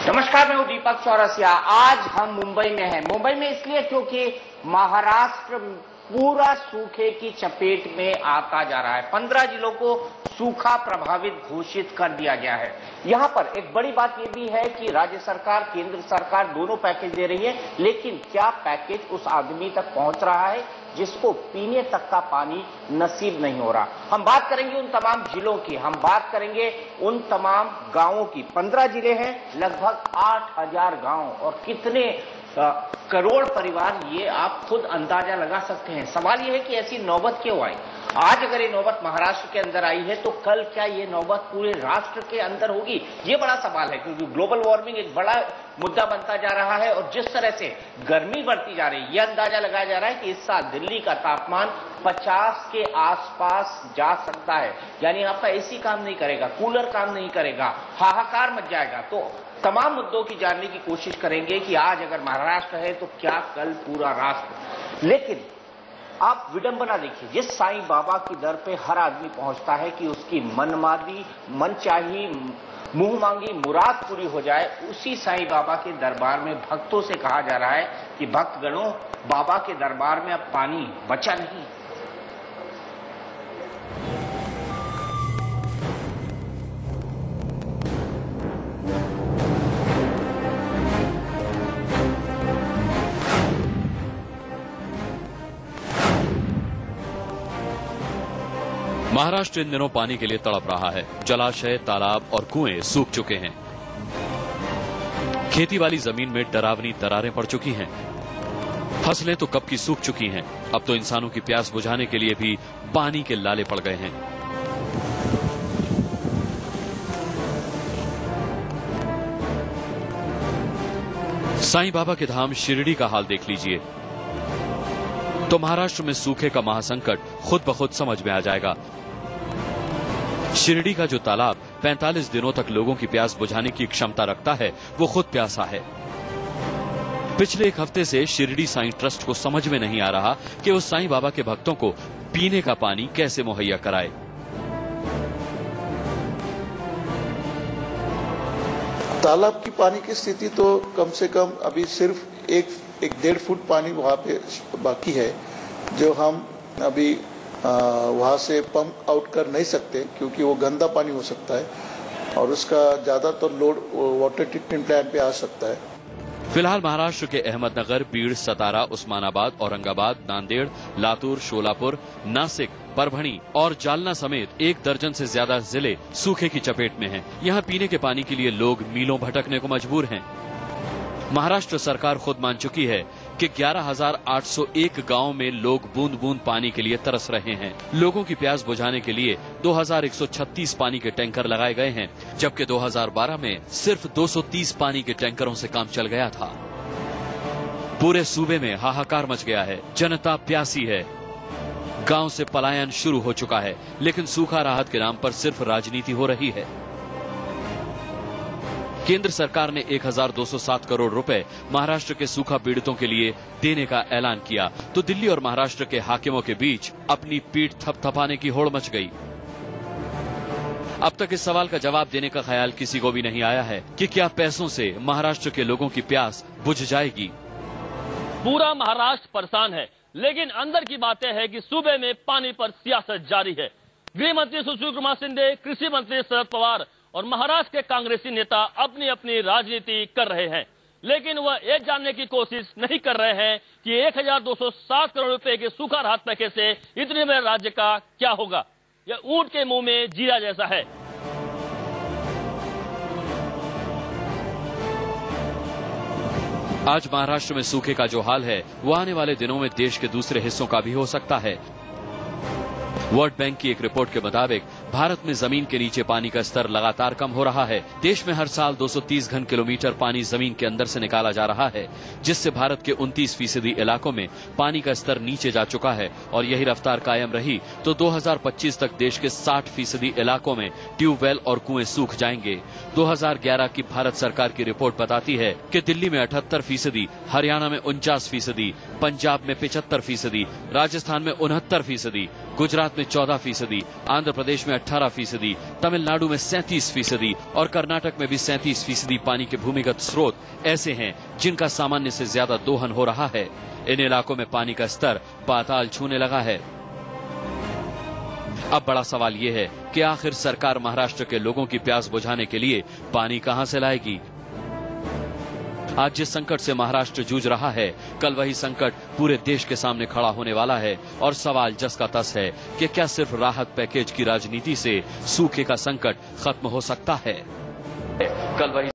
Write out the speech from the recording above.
नमस्कार, मैं हूं दीपक चौरसिया। आज हम मुंबई में हैं। मुंबई में इसलिए क्योंकि महाराष्ट्र पूरा सूखे की चपेट में आता जा रहा है। 15 जिलों को सूखा प्रभावित घोषित कर दिया गया है। यहां पर एक बड़ी बात यह भी है कि राज्य सरकार, केंद्र सरकार दोनों पैकेज दे रही है, लेकिन क्या पैकेज उस आदमी तक पहुंच रहा है जिसको पीने तक का पानी नसीब नहीं हो रहा। हम बात करेंगे उन तमाम जिलों की, हम बात करेंगे उन तमाम गांवों की। 15 जिले हैं, लगभग 8000 गांव और कितने करोड़ परिवार, ये आप खुद अंदाजा लगा सकते हैं। सवाल यह है कि ऐसी नौबत क्यों आई। आज अगर ये नौबत महाराष्ट्र के अंदर आई है तो कल क्या ये नौबत पूरे राष्ट्र के अंदर होगी, ये बड़ा सवाल है। क्योंकि ग्लोबल वार्मिंग एक बड़ा मुद्दा बनता जा रहा है और जिस तरह से गर्मी बढ़ती जा रही है, यह अंदाजा लगाया जा रहा है कि इस साल दिल्ली का तापमान 50 के आसपास जा सकता है। यानी आपका एसी काम नहीं करेगा, कूलर काम नहीं करेगा, हाहाकार मच जाएगा। तो तमाम मुद्दों की जानने की कोशिश करेंगे कि आज अगर महाराष्ट्र है तो क्या कल पूरा राष्ट्र। लेकिन आप विडंबना देखिए, जिस साईं बाबा की दर पे हर आदमी पहुंचता है कि उसकी मनमादी, मनचाही, मुंह मांगी मुराद पूरी हो जाए, उसी साईं बाबा के दरबार में भक्तों से कहा जा रहा है कि भक्तगणों, बाबा के दरबार में अब पानी बचा नहीं। महाराष्ट्र इन दिनों पानी के लिए तड़प रहा है। जलाशय, तालाब और कुएं सूख चुके हैं। खेती वाली जमीन में डरावनी दरारें पड़ चुकी हैं। फसलें तो कब की सूख चुकी हैं। अब तो इंसानों की प्यास बुझाने के लिए भी पानी के लाले पड़ गए हैं। साईं बाबा के धाम शिरडी का हाल देख लीजिए तो महाराष्ट्र में सूखे का महासंकट खुद ब खुद समझ में आ जाएगा। शिरडी का जो तालाब 45 दिनों तक लोगों की प्यास बुझाने की क्षमता रखता है, वो खुद प्यासा है। पिछले एक हफ्ते से शिरडी साईं ट्रस्ट को समझ में नहीं आ रहा कि उस साईं बाबा के भक्तों को पीने का पानी कैसे मुहैया कराए। तालाब की पानी की स्थिति तो कम से कम अभी सिर्फ एक 1.5 फुट पानी वहाँ पे बाकी है, जो हम अभी वहाँ से पंप आउट कर नहीं सकते क्योंकि वो गंदा पानी हो सकता है और उसका ज्यादातर लोड वाटर ट्रीटमेंट प्लांट पे आ सकता है। फिलहाल महाराष्ट्र के अहमदनगर, बीड़, सतारा, उस्मानाबाद, औरंगाबाद, नांदेड़, लातूर, शोलापुर, नासिक, परभणी और जालना समेत 1 दर्जन से ज्यादा जिले सूखे की चपेट में हैं। यहाँ पीने के पानी के लिए लोग मीलों भटकने को मजबूर हैं। महाराष्ट्र सरकार खुद मान चुकी है कि 11,801 गांव में लोग बूंद बूंद पानी के लिए तरस रहे हैं। लोगों की प्यास बुझाने के लिए 2,136 पानी के टैंकर लगाए गए हैं, जबकि 2012 में सिर्फ 230 पानी के टैंकरों से काम चल गया था। पूरे सूबे में हाहाकार मच गया है। जनता प्यासी है। गांव से पलायन शुरू हो चुका है, लेकिन सूखा राहत के नाम पर सिर्फ राजनीति हो रही है। केंद्र सरकार ने 1207 करोड़ रुपए महाराष्ट्र के सूखा पीड़ितों के लिए देने का ऐलान किया तो दिल्ली और महाराष्ट्र के हाकिमों के बीच अपनी पीठ थपथपाने की होड़ मच गई। अब तक इस सवाल का जवाब देने का ख्याल किसी को भी नहीं आया है कि क्या पैसों से महाराष्ट्र के लोगों की प्यास बुझ जाएगी। पूरा महाराष्ट्र परेशान है, लेकिन अंदर की बातें है कि सूबे में पानी पर सियासत जारी है। गृह मंत्री सुशील कुमार शिंदे, कृषि मंत्री शरद पवार और महाराष्ट्र के कांग्रेसी नेता अपनी अपनी राजनीति कर रहे हैं, लेकिन वह ये जानने की कोशिश नहीं कर रहे हैं कि 1207 करोड़ रुपए के सूखा राहत पैकेज से इतने बड़े राज्य का क्या होगा। यह ऊंट के मुंह में जीरा जैसा है। आज महाराष्ट्र में सूखे का जो हाल है, वो आने वाले दिनों में देश के दूसरे हिस्सों का भी हो सकता है। वर्ल्ड बैंक की एक रिपोर्ट के मुताबिक भारत में जमीन के नीचे पानी का स्तर लगातार कम हो रहा है। देश में हर साल 230 घन किलोमीटर पानी जमीन के अंदर से निकाला जा रहा है, जिससे भारत के 29% इलाकों में पानी का स्तर नीचे जा चुका है और यही रफ्तार कायम रही तो 2025 तक देश के 60% इलाकों में ट्यूबवेल और कुएं सूख जाएंगे। 2011 की भारत सरकार की रिपोर्ट बताती है कि दिल्ली में 78%, हरियाणा में 49%, पंजाब में 75%, राजस्थान में 69%, गुजरात में 14%, आंध्र प्रदेश में 18%, तमिलनाडु में 37% और कर्नाटक में भी 37% पानी के भूमिगत स्रोत ऐसे हैं जिनका सामान्य से ज्यादा दोहन हो रहा है। इन इलाकों में पानी का स्तर पाताल छूने लगा है। अब बड़ा सवाल यह है कि आखिर सरकार महाराष्ट्र के लोगों की प्यास बुझाने के लिए पानी कहां से लाएगी। आज जिस संकट से महाराष्ट्र जूझ रहा है, कल वही संकट पूरे देश के सामने खड़ा होने वाला है और सवाल जस का तस है कि क्या सिर्फ राहत पैकेज की राजनीति से सूखे का संकट खत्म हो सकता है। कल वही